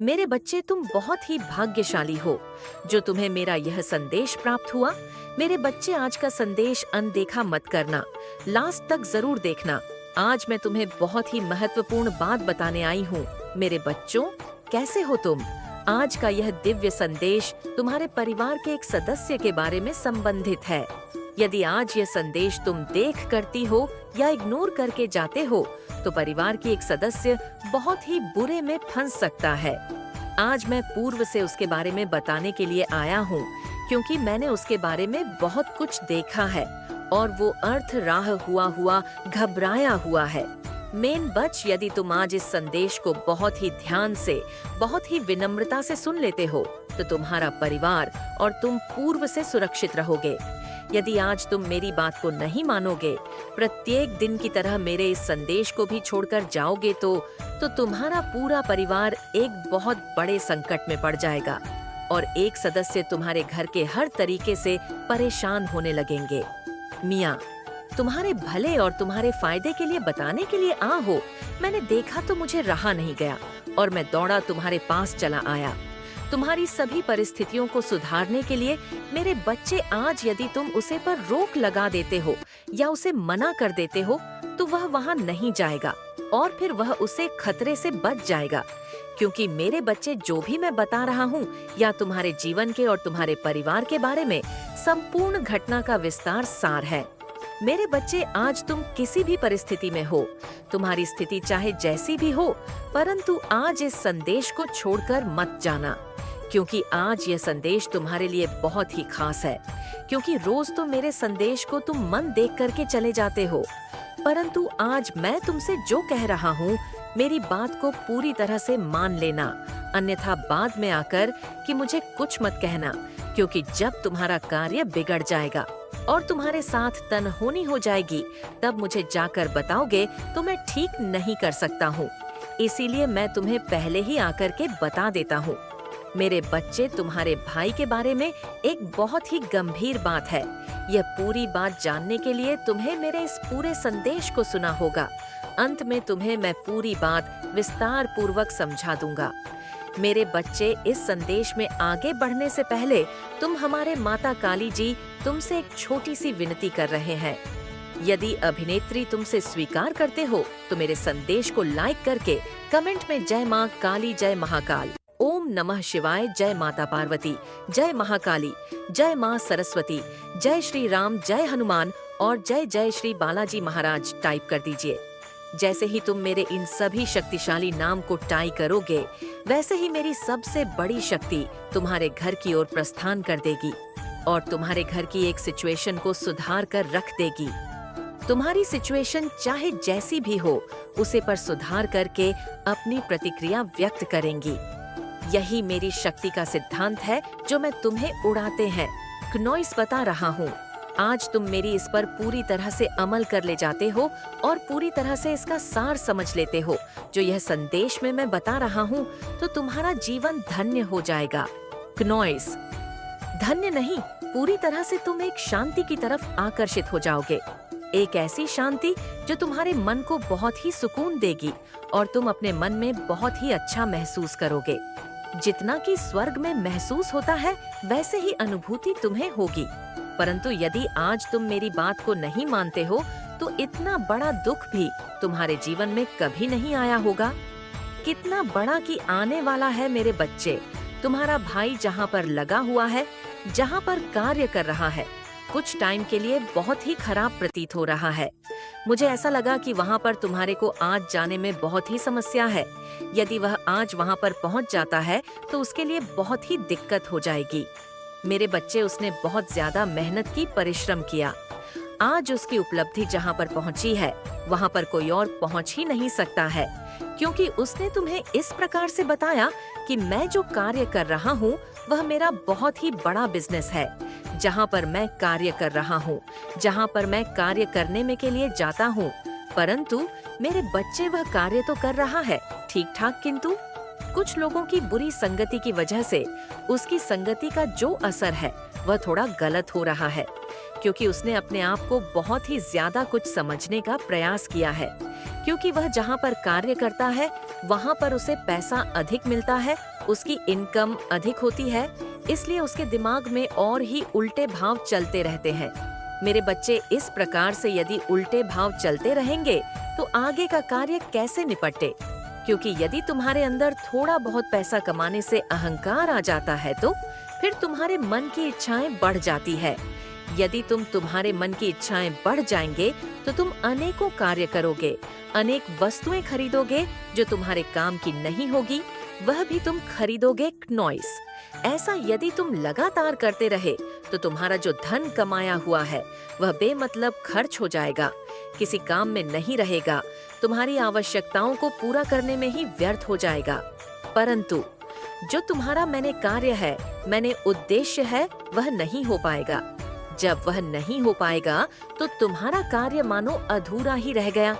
मेरे बच्चे, तुम बहुत ही भाग्यशाली हो जो तुम्हें मेरा यह संदेश प्राप्त हुआ। मेरे बच्चे, आज का संदेश अनदेखा मत करना, लास्ट तक जरूर देखना। आज मैं तुम्हें बहुत ही महत्वपूर्ण बात बताने आई हूँ। मेरे बच्चों, कैसे हो तुम? आज का यह दिव्य संदेश तुम्हारे परिवार के एक सदस्य के बारे में संबंधित है। यदि आज यह संदेश तुम देख करती हो या इग्नोर करके जाते हो, तो परिवार की एक सदस्य बहुत ही बुरे में फंस सकता है। आज मैं पूर्व से उसके बारे में बताने के लिए आया हूँ, क्योंकि मैंने उसके बारे में बहुत कुछ देखा है और वो अर्थ राह हुआ घबराया हुआ है। मेन बच, यदि तुम आज इस संदेश को बहुत ही ध्यान से, बहुत ही विनम्रता से सुन लेते हो, तो तुम्हारा परिवार और तुम पूर्व से सुरक्षित रहोगे। यदि आज तुम मेरी बात को नहीं मानोगे, प्रत्येक दिन की तरह मेरे इस संदेश को भी छोड़कर जाओगे, तो तुम्हारा पूरा परिवार एक बहुत बड़े संकट में पड़ जाएगा और एक सदस्य तुम्हारे घर के हर तरीके से परेशान होने लगेंगे। मियाँ, तुम्हारे भले और तुम्हारे फायदे के लिए बताने के लिए आ हो। मैंने देखा तो मुझे रहा नहीं गया और मैं दौड़ा तुम्हारे पास चला आया। तुम्हारी सभी परिस्थितियों को सुधारने के लिए मेरे बच्चे, आज यदि तुम उसे पर रोक लगा देते हो या उसे मना कर देते हो, तो वह वहाँ नहीं जाएगा और फिर वह उसे खतरे से बच जाएगा। क्योंकि मेरे बच्चे, जो भी मैं बता रहा हूँ या तुम्हारे जीवन के और तुम्हारे परिवार के बारे में संपूर्ण घटना का विस्तार सार है। मेरे बच्चे, आज तुम किसी भी परिस्थिति में हो, तुम्हारी स्थिति चाहे जैसी भी हो, परंतु आज इस संदेश को छोड़कर मत जाना, क्योंकि आज यह संदेश तुम्हारे लिए बहुत ही खास है। क्योंकि रोज तो मेरे संदेश को तुम मन देख करके चले जाते हो, परंतु आज मैं तुमसे जो कह रहा हूँ, मेरी बात को पूरी तरह से मान लेना, अन्यथा बाद में आकर कि मुझे कुछ मत कहना। क्योंकि जब तुम्हारा कार्य बिगड़ जाएगा और तुम्हारे साथ तनहोनी हो जाएगी, तब मुझे जाकर बताओगे तो मैं ठीक नहीं कर सकता हूँ। इसीलिए मैं तुम्हें पहले ही आकर के बता देता हूँ। मेरे बच्चे, तुम्हारे भाई के बारे में एक बहुत ही गंभीर बात है। यह पूरी बात जानने के लिए तुम्हें मेरे इस पूरे संदेश को सुना होगा। अंत में तुम्हें मैं पूरी बात विस्तार पूर्वक समझा दूंगा। मेरे बच्चे, इस संदेश में आगे बढ़ने से पहले तुम हमारे माता काली जी तुमसे एक छोटी सी विनती कर रहे हैं। यदि अभिनेत्री तुमसे स्वीकार करते हो, तो मेरे संदेश को लाइक करके कमेंट में जय माँ काली, जय महाकाल, ओम नमः शिवाय, जय माता पार्वती, जय महाकाली, जय माँ सरस्वती, जय श्री राम, जय हनुमान और जय जय श्री बालाजी महाराज टाइप कर दीजिए। जैसे ही तुम मेरे इन सभी शक्तिशाली नाम को टाइप करोगे, वैसे ही मेरी सबसे बड़ी शक्ति तुम्हारे घर की ओर प्रस्थान कर देगी और तुम्हारे घर की एक सिचुएशन को सुधार कर रख देगी। तुम्हारी सिचुएशन चाहे जैसी भी हो, उसे पर सुधार करके अपनी प्रतिक्रिया व्यक्त करेंगी। यही मेरी शक्ति का सिद्धांत है जो मैं तुम्हें उड़ाते हैं नॉइस बता रहा हूँ। आज तुम मेरी इस पर पूरी तरह से अमल कर ले जाते हो और पूरी तरह से इसका सार समझ लेते हो जो यह संदेश में मैं बता रहा हूँ, तो तुम्हारा जीवन धन्य हो जाएगा। नॉइस, धन्य नहीं, पूरी तरह से तुम एक शांति की तरफ आकर्षित हो जाओगे। एक ऐसी शांति जो तुम्हारे मन को बहुत ही सुकून देगी और तुम अपने मन में बहुत ही अच्छा महसूस करोगे। जितना कि स्वर्ग में महसूस होता है, वैसे ही अनुभूति तुम्हें होगी। परंतु यदि आज तुम मेरी बात को नहीं मानते हो, तो इतना बड़ा दुख भी तुम्हारे जीवन में कभी नहीं आया होगा। कितना बड़ा कि आने वाला है मेरे बच्चे। तुम्हारा भाई जहाँ पर लगा हुआ है, जहाँ पर कार्य कर रहा है, कुछ टाइम के लिए बहुत ही खराब प्रतीत हो रहा है। मुझे ऐसा लगा कि वहाँ पर तुम्हारे को आज जाने में बहुत ही समस्या है। यदि वह आज वहाँ पर पहुँच जाता है, तो उसके लिए बहुत ही दिक्कत हो जाएगी। मेरे बच्चे, उसने बहुत ज्यादा मेहनत की, परिश्रम किया। आज उसकी उपलब्धि जहाँ पर पहुँची है, वहाँ पर कोई और पहुँच ही नहीं सकता है, क्योंकि उसने तुम्हें इस प्रकार से बताया कि मैं जो कार्य कर रहा हूँ, वह मेरा बहुत ही बड़ा बिजनेस है। जहाँ पर मैं कार्य कर रहा हूँ, जहाँ पर मैं कार्य करने में के लिए जाता हूँ, परंतु मेरे बच्चे, वह कार्य तो कर रहा है ठीक ठाक, किंतु कुछ लोगों की बुरी संगति की वजह से उसकी संगति का जो असर है, वह थोड़ा गलत हो रहा है। क्योंकि उसने अपने आप को बहुत ही ज्यादा कुछ समझने का प्रयास किया है, क्योंकि वह जहाँ पर कार्य करता है वहाँ पर उसे पैसा अधिक मिलता है, उसकी इनकम अधिक होती है, इसलिए उसके दिमाग में और ही उल्टे भाव चलते रहते हैं। मेरे बच्चे, इस प्रकार से यदि उल्टे भाव चलते रहेंगे तो आगे का कार्य कैसे निपटे? क्योंकि यदि तुम्हारे अंदर थोड़ा बहुत पैसा कमाने से अहंकार आ जाता है तो फिर तुम्हारे मन की इच्छाएं बढ़ जाती है। यदि तुम्हारे मन की इच्छाएं बढ़ जाएंगे तो तुम अनेकों कार्य करोगे, अनेक वस्तुएं खरीदोगे जो तुम्हारे काम की नहीं होगी, वह भी तुम खरीदोगे नॉइस। ऐसा यदि तुम लगातार करते रहे तो तुम्हारा जो धन कमाया हुआ है वह बेमतलब खर्च हो जाएगा, किसी काम में नहीं रहेगा, तुम्हारी आवश्यकताओं को पूरा करने में ही व्यर्थ हो जाएगा। परंतु जो तुम्हारा मैंने कार्य है, मैंने उद्देश्य है, वह नहीं हो पाएगा। जब वह नहीं हो पाएगा तो तुम्हारा कार्य मानो अधूरा ही रह गया,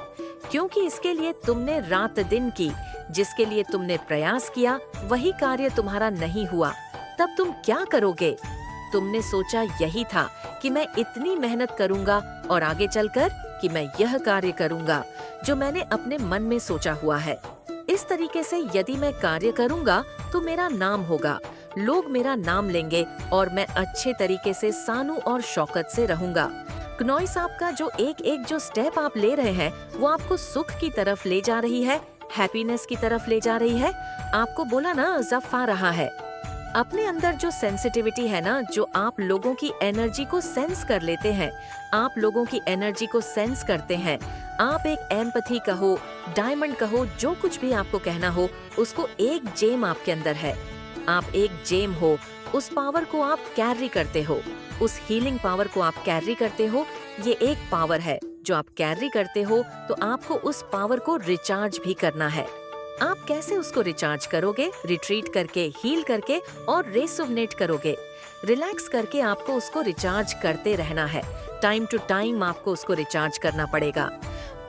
क्योंकि इसके लिए तुमने रात दिन की, जिसके लिए तुमने प्रयास किया वही कार्य तुम्हारा नहीं हुआ। तब तुम क्या करोगे? तुमने सोचा यही था कि मैं इतनी मेहनत करूंगा और आगे चलकर कि मैं यह कार्य करूंगा जो मैंने अपने मन में सोचा हुआ है। इस तरीके से यदि मैं कार्य करूंगा तो मेरा नाम होगा, लोग मेरा नाम लेंगे और मैं अच्छे तरीके से सानू और शौकत से रहूंगा। क्नॉइस, आपका जो एक जो स्टेप आप ले रहे हैं वो आपको सुख की तरफ ले जा रही है, हैप्पीनेस की तरफ ले जा रही है। आपको बोला ना, जफ आ रहा है। अपने अंदर जो सेंसिटिविटी है ना, जो आप लोगों की एनर्जी को सेंस कर लेते हैं, आप लोगों की एनर्जी को सेंस करते हैं। आप एक एम्पैथी कहो, डायमंड कहो, जो कुछ भी आपको कहना हो, उसको एक जेम आपके अंदर है। आप एक जेम हो, उस पावर को आप कैरी करते हो, उस हीलिंग पावर को आप कैरी करते हो। ये एक पावर है जो आप कैरी करते हो, तो आपको उस पावर को रिचार्ज भी करना है। आप कैसे उसको रिचार्ज करोगे? रिट्रीट करके, हील करके और रेसोनेट करोगे। रिलैक्स करके आपको उसको रिचार्ज करते रहना है। टाइम टू टाइम आपको उसको रिचार्ज करना पड़ेगा।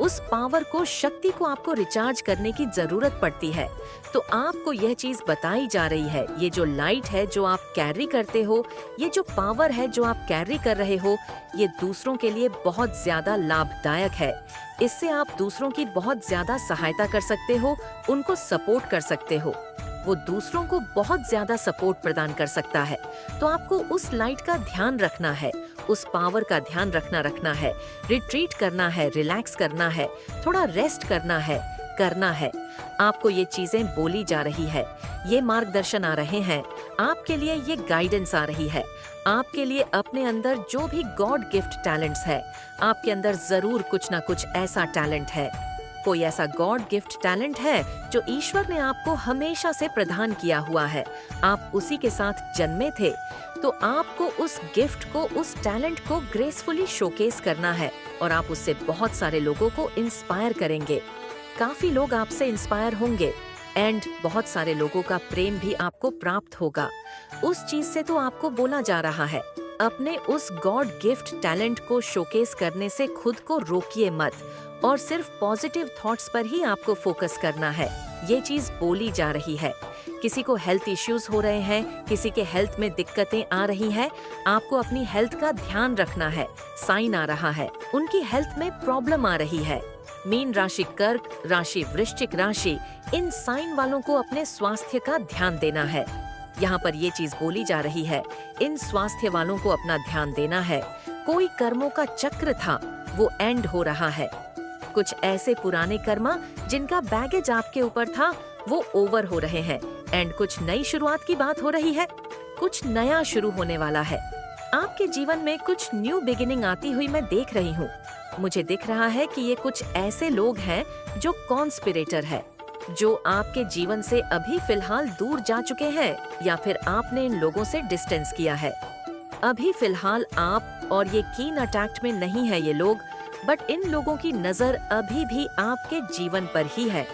उस पावर को, शक्ति को आपको रिचार्ज करने की जरूरत पड़ती है। तो आपको यह चीज बताई जा रही है, ये जो लाइट है जो आप कैरी करते हो, ये जो पावर है जो आप कैरी कर रहे हो, ये दूसरों के लिए बहुत ज्यादा लाभदायक है। इससे आप दूसरों की बहुत ज्यादा सहायता कर सकते हो, उनको सपोर्ट कर सकते हो। वो दूसरों को बहुत ज्यादा सपोर्ट प्रदान कर सकता है। तो आपको उस लाइट का ध्यान रखना है, उस पावर का ध्यान रखना है, रिट्रीट करना है, रिलैक्स करना है, थोड़ा रेस्ट करना है। आपको ये चीजें बोली जा रही है, ये मार्गदर्शन आ रहे हैं, आपके लिए ये गाइडेंस आ रही है। आपके लिए अपने अंदर जो भी गॉड गिफ्ट टैलेंट्स है, आपके अंदर जरूर कुछ ना कुछ ऐसा टैलेंट है। कोई ऐसा गॉड गिफ्ट टैलेंट है जो ईश्वर ने आपको हमेशा से प्रदान किया हुआ है। आप उसी के साथ जन्मे थे, तो आपको उस गिफ्ट को, उस टैलेंट को ग्रेसफुली शोकेस करना है और आप उससे बहुत सारे लोगों को इंस्पायर करेंगे। काफी लोग आपसे इंस्पायर होंगे एंड बहुत सारे लोगों का प्रेम भी आपको प्राप्त होगा। उस चीज से तो आपको बोला जा रहा है, अपने उस गॉड गिफ्ट टैलेंट को शोकेस करने से खुद को रोकिए मत और सिर्फ पॉजिटिव थॉट्स पर ही आपको फोकस करना है। ये चीज बोली जा रही है। किसी को हेल्थ इश्यूज हो रहे हैं, किसी के हेल्थ में दिक्कतें आ रही हैं, आपको अपनी हेल्थ का ध्यान रखना है। साइन आ रहा है, उनकी हेल्थ में प्रॉब्लम आ रही है। मीन राशि, कर्क राशि, वृश्चिक राशि, इन साइन वालों को अपने स्वास्थ्य का ध्यान देना है। यहाँ पर ये चीज बोली जा रही है, इन स्वास्थ्य वालों को अपना ध्यान देना है। कोई कर्मों का चक्र था, वो एंड हो रहा है। कुछ ऐसे पुराने कर्मा जिनका बैगेज आपके ऊपर था, वो ओवर हो रहे हैं एंड कुछ नई शुरुआत की बात हो रही है। कुछ नया शुरू होने वाला है। आपके जीवन में कुछ न्यू बिगिनिंग आती हुई मैं देख रही हूँ। मुझे दिख रहा है कि ये कुछ ऐसे लोग हैं जो कॉन्स्पिरेटर है, जो आपके जीवन से अभी फिलहाल दूर जा चुके हैं या फिर आपने इन लोगों से डिस्टेंस किया है। अभी फिलहाल आप और ये कीन अटैक्ट में नहीं है ये लोग, बट इन लोगों की नजर अभी भी आपके जीवन पर ही है।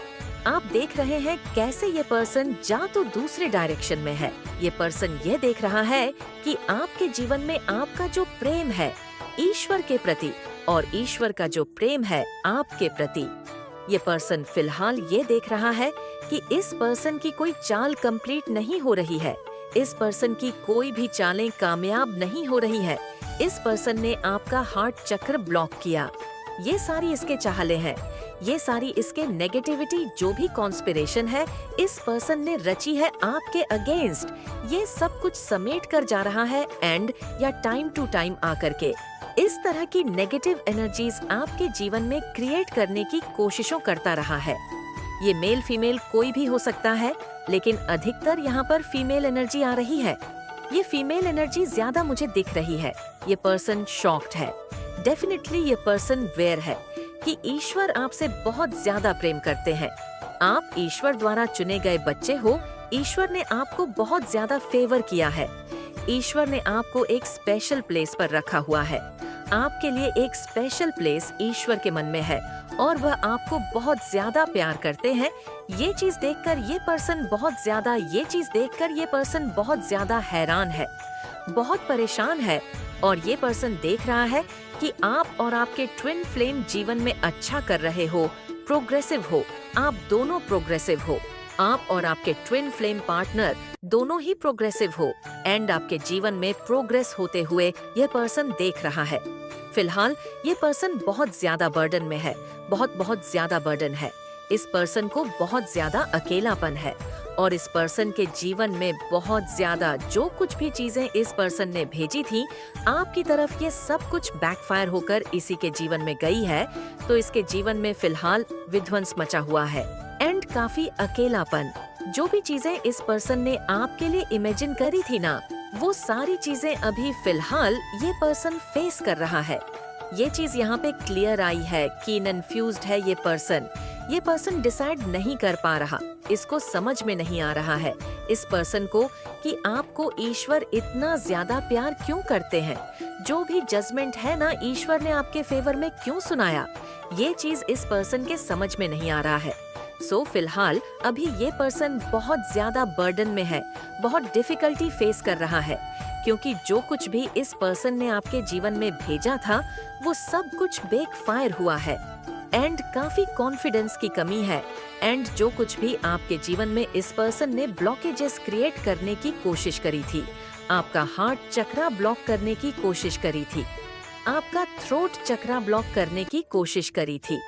आप देख रहे हैं कैसे ये पर्सन जा तो दूसरे डायरेक्शन में है। ये पर्सन ये देख रहा है कि आपके जीवन में आपका जो प्रेम है ईश्वर के प्रति और ईश्वर का जो प्रेम है आपके प्रति, ये पर्सन फिलहाल ये देख रहा है कि इस पर्सन की कोई चाल कंप्लीट नहीं हो रही है। इस पर्सन की कोई भी चालें कामयाब नहीं हो रही है। इस पर्सन ने आपका हार्ट चक्र ब्लॉक किया। ये सारी इसके चाहले हैं, ये सारी इसके नेगेटिविटी जो भी कॉन्स्पिरेशन है इस पर्सन ने रची है आपके अगेंस्ट, ये सब कुछ समेट कर जा रहा है एंड या टाइम टू टाइम आकर के इस तरह की नेगेटिव एनर्जीज आपके जीवन में क्रिएट करने की कोशिशों करता रहा है। ये मेल फीमेल कोई भी हो सकता है, लेकिन अधिकतर यहाँ पर फीमेल एनर्जी आ रही है। ये फीमेल एनर्जी ज्यादा मुझे दिख रही है। ये पर्सन शॉक्ड है। डेफिनेटली ये पर्सन वेयर है कि ईश्वर आपसे बहुत ज्यादा प्रेम करते हैं। आप ईश्वर द्वारा चुने गए बच्चे हो। ईश्वर ने आपको बहुत ज्यादा फेवर किया है। ईश्वर ने आपको एक स्पेशल प्लेस पर रखा हुआ है। आपके लिए एक स्पेशल प्लेस ईश्वर के मन में है और वह आपको बहुत ज्यादा प्यार करते हैं। ये चीज देखकर ये पर्सन बहुत ज्यादा हैरान है, बहुत परेशान है और ये पर्सन देख रहा है कि आप और आपके ट्विन फ्लेम जीवन में अच्छा कर रहे हो, प्रोग्रेसिव हो। आप दोनों प्रोग्रेसिव हो। आप और आपके ट्विन फ्लेम पार्टनर दोनों ही प्रोग्रेसिव हो एंड आपके जीवन में प्रोग्रेस होते हुए यह पर्सन देख रहा है। फिलहाल ये पर्सन बहुत ज्यादा बर्डन में है, बहुत ज्यादा बर्डन है। इस पर्सन को बहुत ज्यादा अकेलापन है और इस पर्सन के जीवन में बहुत ज्यादा जो कुछ भी चीजें इस पर्सन ने भेजी थी आपकी तरफ, ये सब कुछ बैकफायर होकर इसी के जीवन में गई है। तो इसके जीवन में फिलहाल विध्वंस मचा हुआ है एंड काफी अकेलापन। जो भी चीजें इस पर्सन ने आपके लिए इमेजिन करी थी ना, वो सारी चीजें अभी फिलहाल ये पर्सन फेस कर रहा है। ये चीज यहाँ पे क्लियर आई है कि कन्फ्यूज्ड है ये पर्सन। ये पर्सन डिसाइड नहीं कर पा रहा, इसको समझ में नहीं आ रहा है इस पर्सन को कि आपको ईश्वर इतना ज्यादा प्यार क्यों करते हैं। जो भी जजमेंट है ना ईश्वर ने आपके फेवर में क्यों सुनाया, ये चीज इस पर्सन के समझ में नहीं आ रहा है। सो फिलहाल अभी ये पर्सन बहुत ज्यादा बर्डन में है, बहुत डिफिकल्टी फेस कर रहा है क्योंकि जो कुछ भी इस पर्सन ने आपके जीवन में भेजा था वो सब कुछ बैकफायर हुआ है एंड काफी कॉन्फिडेंस की कमी है एंड जो कुछ भी आपके जीवन में इस पर्सन ने ब्लॉकेजेस क्रिएट करने की कोशिश करी थी, आपका हार्ट चक्रा ब्लॉक करने की कोशिश करी थी, आपका थ्रोट चक्रा ब्लॉक करने की कोशिश करी थी,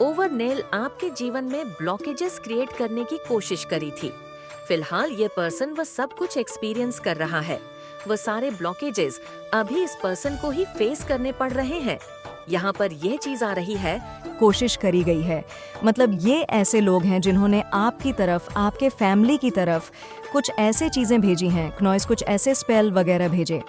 ओवरनेल आपके जीवन में ब्लॉकेजेस क्रिएट करने की कोशिश करी थी। फिलहाल ये पर्सन वह सब कुछ एक्सपीरियंस कर रहा है। वह सारे ब्लॉकेजेस अभी इस पर्सन को ही फेस करने पड़ रहे हैं। यहाँ पर यह चीज आ रही है, कोशिश करी गई है। मतलब ये ऐसे लोग हैं जिन्होंने आपकी तरफ, आपके फैमिली की तरफ कुछ ऐसे चीजें भेजी हैं, क्नॉइस कुछ ऐसे स्पेल वगैरह भेजे,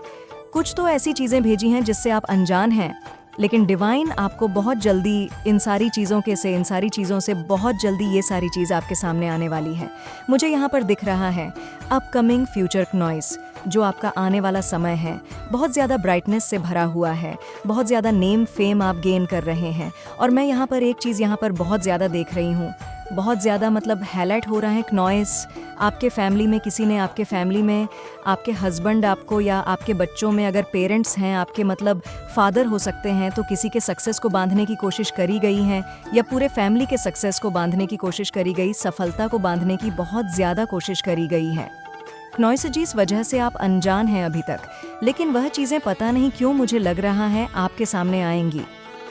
कुछ तो ऐसी चीजें भेजी हैं जिससे आप अनजान हैं, लेकिन डिवाइन आपको बहुत जल्दी इन सारी चीज़ों से बहुत जल्दी ये सारी चीज़ आपके सामने आने वाली है। मुझे यहाँ पर दिख रहा है अपकमिंग फ्यूचर क्नॉइस, जो आपका आने वाला समय है बहुत ज़्यादा ब्राइटनेस से भरा हुआ है, बहुत ज़्यादा नेम फेम आप गेन कर रहे हैं। और मैं यहाँ पर एक चीज़ यहाँ पर बहुत ज़्यादा देख रही हूँ, बहुत ज़्यादा मतलब हाईलाइट हो रहा है क्नॉइस। आपके फैमिली में किसी ने, आपके फैमिली में आपके हस्बैंड आपको या आपके बच्चों में अगर पेरेंट्स हैं, आपके मतलब फादर हो सकते हैं, तो किसी के सक्सेस को बांधने की कोशिश करी गई है या पूरे फैमिली के सक्सेस को बांधने की कोशिश करी गई, सफलता को बांधने की बहुत ज़्यादा कोशिश करी गई है। क्नॉइस जिस वजह से आप अनजान हैं अभी तक, लेकिन वह चीज़ें पता नहीं क्यों मुझे लग रहा है आपके सामने आएंगी।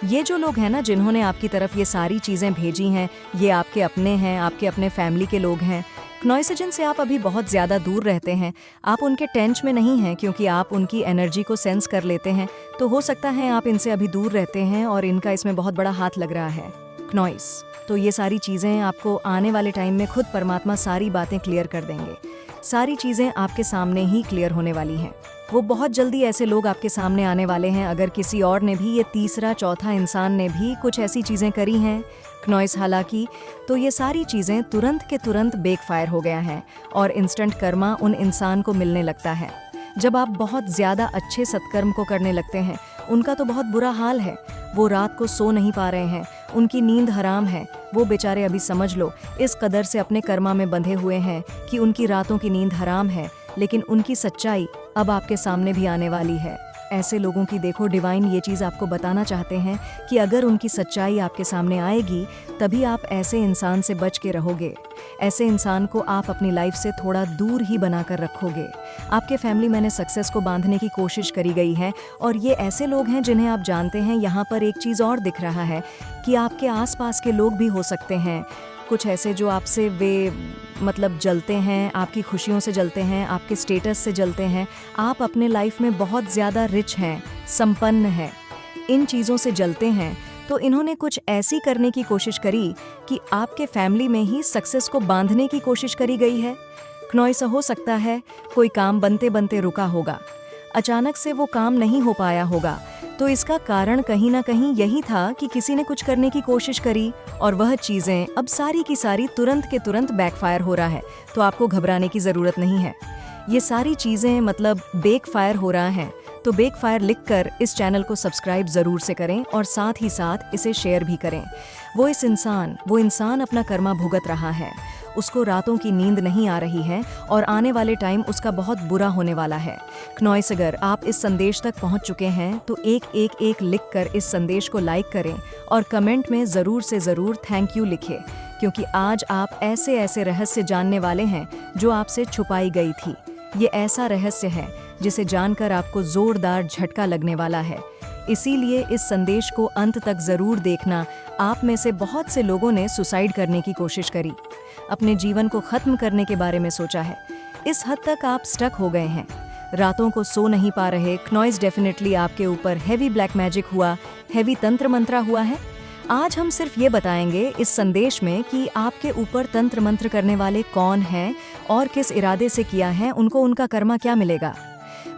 ये जो लोग हैं ना जिन्होंने आपकी तरफ ये सारी चीज़ें भेजी हैं, ये आपके अपने हैं, आपके अपने फैमिली के लोग हैं। क्नॉइसजन से आप अभी बहुत ज़्यादा दूर रहते हैं, आप उनके टेंच में नहीं हैं क्योंकि आप उनकी एनर्जी को सेंस कर लेते हैं। तो हो सकता है आप इनसे अभी दूर रहते हैं और इनका इसमें बहुत बड़ा हाथ लग रहा है क्नॉइस। तो ये सारी चीज़ें आपको आने वाले टाइम में खुद परमात्मा सारी बातें क्लियर कर देंगे। सारी चीज़ें आपके सामने ही क्लियर होने वाली हैं। वो बहुत जल्दी ऐसे लोग आपके सामने आने वाले हैं। अगर किसी और ने भी, ये तीसरा चौथा इंसान ने भी कुछ ऐसी चीज़ें करी हैं क्नॉइस हालांकि, तो ये सारी चीज़ें तुरंत के तुरंत बैकफायर हो गया है और इंस्टेंट कर्मा उन इंसान को मिलने लगता है। जब आप बहुत ज़्यादा अच्छे सत्कर्म को करने लगते हैं, उनका तो बहुत बुरा हाल है, वो रात को सो नहीं पा रहे हैं, उनकी नींद हराम है। वो बेचारे अभी समझ लो इस कदर से अपने कर्मा में बंधे हुए हैं कि उनकी रातों की नींद हराम है, लेकिन उनकी सच्चाई अब आपके सामने भी आने वाली है। ऐसे लोगों की देखो डिवाइन ये चीज़ आपको बताना चाहते हैं कि अगर उनकी सच्चाई आपके सामने आएगी तभी आप ऐसे इंसान से बच के रहोगे। ऐसे इंसान को आप अपनी लाइफ से थोड़ा दूर ही बनाकर रखोगे। आपके फैमिली मैंने सक्सेस को बांधने की कोशिश करी गई है और ये ऐसे लोग हैं जिन्हें आप जानते हैं। यहाँ पर एक चीज़ और दिख रहा है कि आपके आसपास के लोग भी हो सकते हैं कुछ ऐसे जो आपसे वे मतलब जलते हैं, आपकी खुशियों से जलते हैं, आपके स्टेटस से जलते हैं। आप अपने लाइफ में बहुत ज़्यादा रिच हैं, संपन्न हैं, इन चीज़ों से जलते हैं। तो इन्होंने कुछ ऐसी करने की कोशिश करी कि आपके फैमिली में ही सक्सेस को बांधने की कोशिश करी गई है। क्नॉइस हो सकता है कोई काम बनते बनते रुका होगा, अचानक से वो काम नहीं हो पाया होगा। तो इसका कारण कहीं ना कहीं यही था कि किसी ने कुछ करने की कोशिश करी और वह चीज़ें अब सारी की सारी तुरंत के तुरंत बैकफायर हो रहा है। तो आपको घबराने की ज़रूरत नहीं है। ये सारी चीज़ें मतलब बैकफायर हो रहा है। तो बैकफायर लिखकर इस चैनल को सब्सक्राइब ज़रूर से करें और साथ ही साथ इसे शेयर भी करें। वो इंसान अपना कर्मा भुगत रहा है, उसको रातों की नींद नहीं आ रही है और आने वाले टाइम उसका बहुत बुरा होने वाला है। क्नॉइस, अगर आप इस संदेश तक पहुंच चुके हैं तो एक लिखकर इस संदेश को लाइक करें और कमेंट में ज़रूर से ज़रूर थैंक यू लिखें, क्योंकि आज आप ऐसे ऐसे रहस्य जानने वाले हैं जो आपसे छुपाई गई थी। ये ऐसा रहस्य है जिसे जानकर आपको ज़ोरदार झटका लगने वाला है। इसीलिए इस संदेश को अंत तक ज़रूर देखना। आप में से बहुत से लोगों ने सुसाइड करने की कोशिश करी, अपने जीवन को ख़त्म करने के बारे में सोचा है। इस हद तक आप स्टक हो गए हैं, रातों को सो नहीं पा रहे। क्नॉइस डेफिनेटली आपके ऊपर हैवी ब्लैक मैजिक हुआ, हैवी तंत्र मंत्रा हुआ है। आज हम सिर्फ ये बताएंगे इस संदेश में कि आपके ऊपर तंत्र मंत्र करने वाले कौन हैं और किस इरादे से किया है, उनको उनका कर्मा क्या मिलेगा।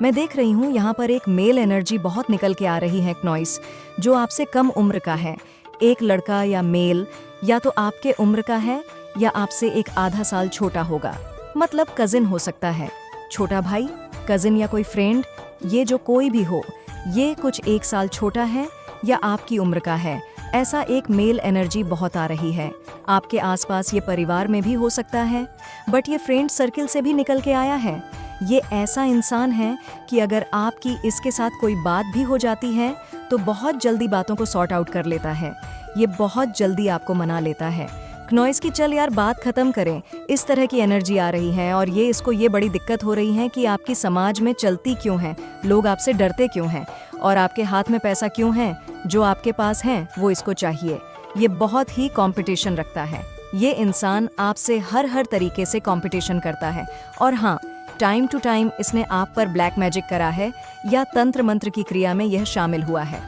मैं देख रही हूँ यहाँ पर एक मेल एनर्जी बहुत निकल के आ रही है क्नॉइस, जो आपसे कम उम्र का है। एक लड़का या मेल या तो आपके उम्र का है या आपसे एक आधा साल छोटा होगा, मतलब कजिन हो सकता है, छोटा भाई, कजिन या कोई फ्रेंड। ये जो कोई भी हो, ये कुछ 1 साल छोटा है या आपकी उम्र का है। ऐसा एक मेल एनर्जी बहुत आ रही है। आपके आसपास ये परिवार में भी हो सकता है, बट ये फ्रेंड सर्किल से भी निकल के आया है। ये ऐसा इंसान है कि अगर आपकी इसके साथ कोई बात भी हो जाती है तो बहुत जल्दी बातों को सॉर्ट आउट कर लेता है। ये बहुत जल्दी आपको मना लेता है। क्नॉइस की चल यार बात खत्म करें, इस तरह की एनर्जी आ रही है और इसको ये बड़ी दिक्कत हो रही है कि आपकी समाज में चलती क्यों है, लोग आपसे डरते क्यों हैं और आपके हाथ में पैसा क्यों है, जो आपके पास है वो इसको चाहिए। ये बहुत ही कंपटीशन रखता है। ये इंसान आपसे हर तरीके से कंपटीशन करता है। और हाँ, टाइम टू टाइम इसने आप पर ब्लैक मैजिक करा है या तंत्र मंत्र की क्रिया में यह शामिल हुआ है।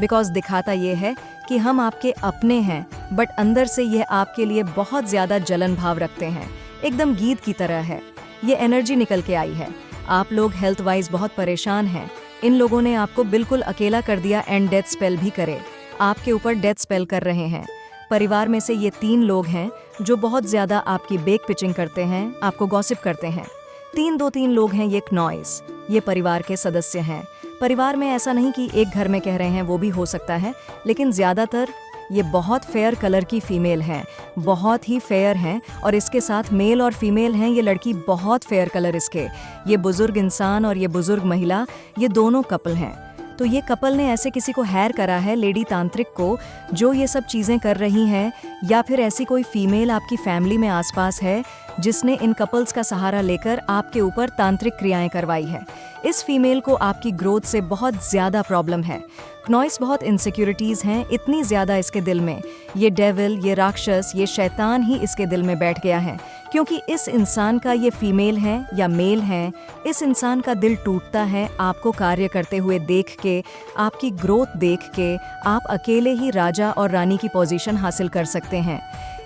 बिकॉज दिखाता ये है कि हम आपके अपने हैं, बट अंदर से यह आपके लिए बहुत ज्यादा जलन भाव रखते हैं, एकदम गीत की तरह है। ये एनर्जी निकल के आई है। आप लोग हेल्थ वाइज बहुत परेशान हैं। इन लोगों ने आपको बिल्कुल अकेला कर दिया एंड डेथ स्पेल भी करे, आपके ऊपर डेथ स्पेल कर रहे हैं। परिवार में से ये 3 लोग हैं जो बहुत ज्यादा आपकी बेक पिचिंग करते हैं, आपको गॉसिप करते हैं। 3 लोग हैं ये क्नॉइस, ये परिवार के सदस्य हैं। परिवार में ऐसा नहीं कि एक घर में कह रहे हैं, वो भी हो सकता है, लेकिन ज़्यादातर ये बहुत फेयर कलर की फीमेल हैं, बहुत ही फेयर हैं। और इसके साथ मेल और फीमेल हैं, ये लड़की बहुत फेयर कलर इसके। ये बुजुर्ग इंसान और ये बुजुर्ग महिला, ये दोनों कपल हैं। तो ये कपल ने ऐसे किसी को हैर करा है, लेडी तांत्रिक को, जो ये सब चीज़ें कर रही हैं, या फिर ऐसी कोई फीमेल आपकी फैमिली में आसपास है जिसने इन कपल्स का सहारा लेकर आपके ऊपर तांत्रिक क्रियाएं करवाई है। इस फीमेल को आपकी ग्रोथ से बहुत ज़्यादा प्रॉब्लम है। क्नॉइस बहुत इनसिक्योरिटीज़ हैं, इतनी ज़्यादा इसके दिल में। ये डेविल, ये राक्षस, ये शैतान ही इसके दिल में बैठ गया है, क्योंकि इस इंसान का ये फीमेल है या मेल है, इस इंसान का दिल टूटता है आपको कार्य करते हुए देख के, आपकी ग्रोथ देख के। आप अकेले ही राजा और रानी की पोजीशन हासिल कर सकते हैं।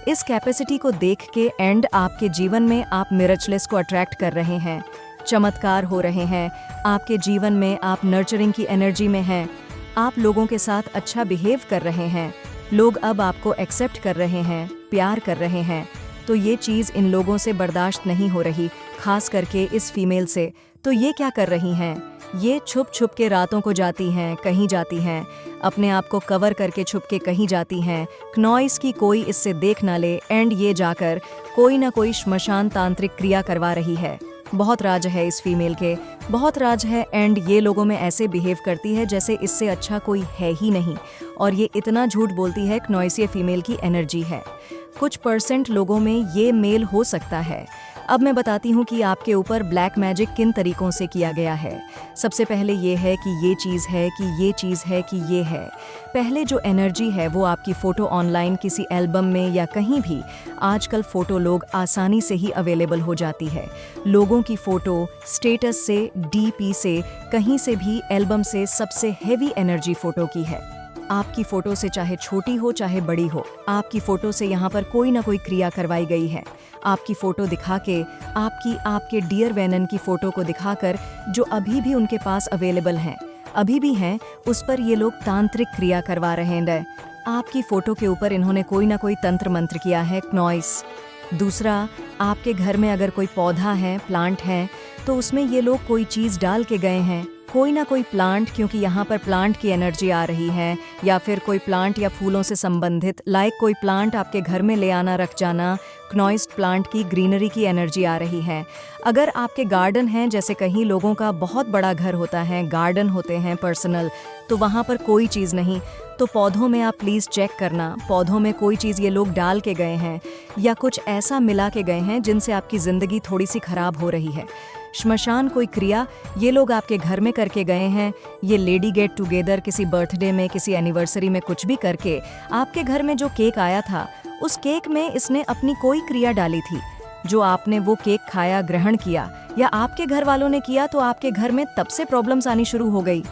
इस कैपेसिटी को देख के एंड आपके जीवन में आप मिरेचलेस को अट्रैक्ट कर रहे हैं, चमत्कार हो रहे हैं आपके जीवन में। आप नर्चरिंग की एनर्जी में हैं, आप लोगों के साथ अच्छा बिहेव कर रहे हैं, लोग अब आपको एक्सेप्ट कर रहे हैं, प्यार कर रहे हैं। तो ये चीज़ इन लोगों से बर्दाश्त नहीं हो रही, खास करके इस फीमेल से। तो ये क्या कर रही हैं, ये छुप छुप के रातों को जाती हैं, कहीं जाती हैं, अपने आप को कवर करके छुप के कहीं जाती हैं। क्नॉइस की कोई इससे देख ना ले एंड ये जाकर कोई ना कोई श्मशान तांत्रिक क्रिया करवा रही है। बहुत राज है इस फीमेल के, बहुत राज है एंड ये लोगों में ऐसे बिहेव करती है जैसे इससे अच्छा कोई है ही नहीं। और ये इतना झूठ बोलती है, क्नॉइस ये फीमेल की एनर्जी है। कुछ % लोगों में ये मेल हो सकता है। अब मैं बताती हूँ कि आपके ऊपर ब्लैक मैजिक किन तरीकों से किया गया है। सबसे पहले ये है कि ये चीज़ है कि ये चीज़ है कि ये है। पहले जो एनर्जी है वो आपकी फ़ोटो ऑनलाइन किसी एल्बम में या कहीं भी, आजकल फ़ोटो लोग आसानी से ही अवेलेबल हो जाती है। लोगों की फ़ोटो स्टेटस से, डीपी से, कहीं से भी एल्बम से सबसे हेवी एनर्जी फ़ोटो की है। आपकी फ़ोटो से चाहे छोटी हो चाहे बड़ी हो, आपकी फ़ोटो से यहाँ पर कोई ना कोई क्रिया करवाई गई है। आपकी फ़ोटो दिखा के, आपके डियर वैनन की फ़ोटो को दिखाकर, जो अभी भी उनके पास अवेलेबल हैं, अभी भी हैं, उस पर ये लोग तांत्रिक क्रिया करवा रहे हैं। आपकी फ़ोटो के ऊपर इन्होंने कोई ना कोई तंत्र मंत्र किया है, क्नॉइस। दूसरा, आपके घर में अगर कोई पौधा है, प्लांट है, तो उसमें ये लोग कोई चीज़ डाल के गए हैं, कोई ना कोई प्लांट, क्योंकि यहाँ पर प्लांट की एनर्जी आ रही है, या फिर कोई प्लांट या फूलों से संबंधित, लाइक कोई प्लांट आपके घर में ले आना, रख जाना, क्नॉइस्ड प्लांट की ग्रीनरी की एनर्जी आ रही है। अगर आपके गार्डन हैं, जैसे कहीं लोगों का बहुत बड़ा घर होता है, गार्डन होते हैं पर्सनल, तो वहाँ पर कोई चीज़ नहीं, तो पौधों में आप प्लीज़ चेक करना, पौधों में कोई चीज़ ये लोग डाल के गए हैं या कुछ ऐसा मिला के गए हैं जिनसे आपकी ज़िंदगी थोड़ी सी खराब हो रही है। श्मशान कोई क्रिया ये लोग आपके घर में करके गए हैं, ये लेडी गेट टुगेदर किसी बर्थडे में, किसी एनिवर्सरी में कुछ भी करके, आपके घर में जो केक आया था, उस केक में इसने अपनी कोई क्रिया डाली थी, जो आपने वो केक खाया, ग्रहण किया, या आपके घर वालों ने किया, तो आपके घर में तब से प्रॉब्लम्स आनी शुरू हो गई।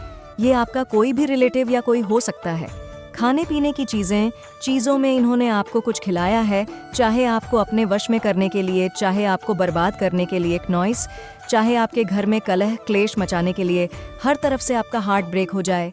ये आपका कोई भी रिलेटिव या कोई हो सकता है। खाने पीने की चीज़ों में इन्होंने आपको कुछ खिलाया है, चाहे आपको अपने वश में करने के लिए, चाहे आपको बर्बाद करने के लिए, क्नॉइस, चाहे आपके घर में कलह क्लेश मचाने के लिए, हर तरफ से आपका हार्ट ब्रेक हो जाए।